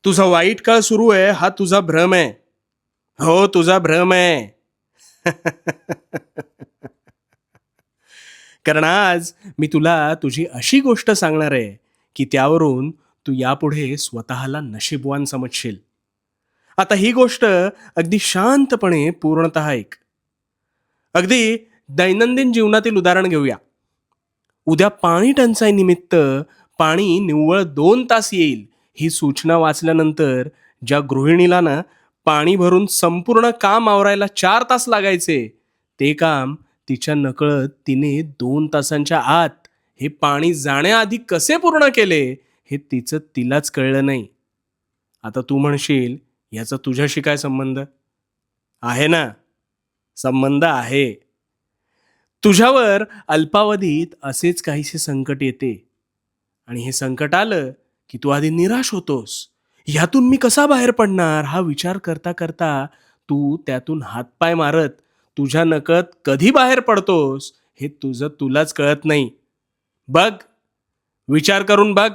तुझा वाईट काळ सुरू आहे हा तुझा भ्रम आहे. हो, तुझा भ्रम आहे. कारण आज मी तुला तुझी अशी गोष्ट सांगणार आहे, की त्यावरून तू यापुढे स्वतःला नशीबवान समजशील. आता ही गोष्ट अगदी शांतपणे पूर्णतः ऐक. अगदी दैनंदिन जीवनातील उदाहरण घेऊया. उद्या पाणी टंचाई निमित्त पाणी निव्वळ 2 तास येईल ही सूचना वाचल्यानंतर ज्या गृहिणीला ना पाणी भरून संपूर्ण काम आवरायला 4 तास लागायचे, ते काम तिच्या नकळत तिने 2 तासांच्या आत हे पाणी जाण्याआधी कसे पूर्ण केले हे तिचं तिलाच कळलं नाही. आता तू म्हणशील, याचा तुझ्याशी काय संबंध? आहे ना, संबंध आहे. तुझ्यावर अल्पावधीत असेच काहीसे संकट येते आणि हे संकट आलं की तू आधी निराश होतोस. ह्यातून मी कसा बाहेर पडणार हा विचार करता करता तू त्यातून हातपाय मारत तुझ्या नकळत कधी बाहेर पडतोस हे तुझं तुलाच कळत नाही. बघ, विचार करून बघ.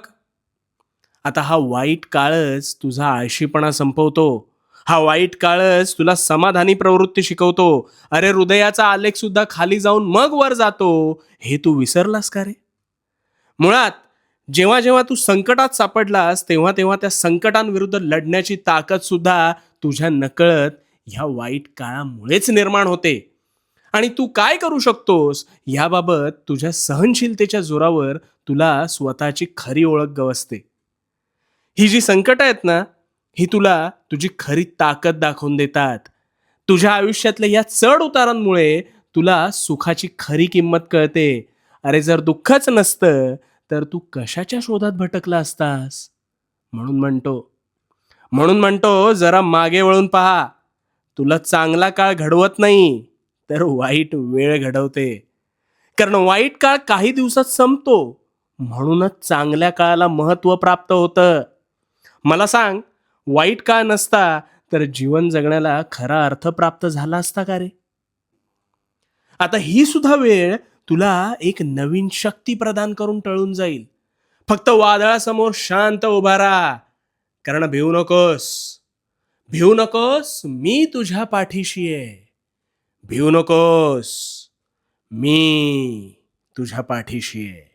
आता हा वाईट काळच तुझा आळशीपणा संपवतो. हा वाईट काळच तुला समाधानी प्रवृत्ती शिकवतो. अरे, हृदयाचा आलेख सुद्धा खाली जाऊन मग वर जातो, हे तू विसरलास का रे? मुळात जेव्हा जेव्हा तू संकटात सापडलास तेव्हा तेव्हा त्या संकटांविरुद्ध लढण्याची ताकद सुद्धा तुझ्या नकळत ह्या वाईट काळामुळेच निर्माण होते. आणि तू काय करू शकतोस याबाबत तुझ्या सहनशीलतेच्या जोरावर तुला स्वतःची खरी ओळख गवसते. ही जी संकट आहेत ना, ही तुला तुझी खरी ताकद दाखवून देतात. तुझ्या आयुष्यातल्या या चढ उतारांमुळे तुला सुखाची खरी किंमत कळते. अरे, जर दुःखच नसतं तर तू कशाच्या शोधात भटकला असतास? म्हणून म्हणतो म्हणून म्हणतो जरा मागे वळून पहा. तुला चांगला काळ घडवत नाही, तर वाईट वेळ घडवते. कारण वाईट काळ काही दिवसात संपतो, म्हणूनच चांगल्या काळाला महत्त्व प्राप्त होतं. मला सांग, वाईट काळ नसता तर जीवन जगण्याला खरा अर्थ प्राप्त झाला असता का रे? आता ही सुद्धा वेळ तुला एक नवीन शक्ती प्रदान करून टळून जाईल. फक्त वादळासमोर शांत उभा राहा. कारण भिवू नकोस. भिवू नकोस, मी तुझ्या पाठीशी आहे. भिवू नकोस, मी तुझ्या पाठीशी आहे.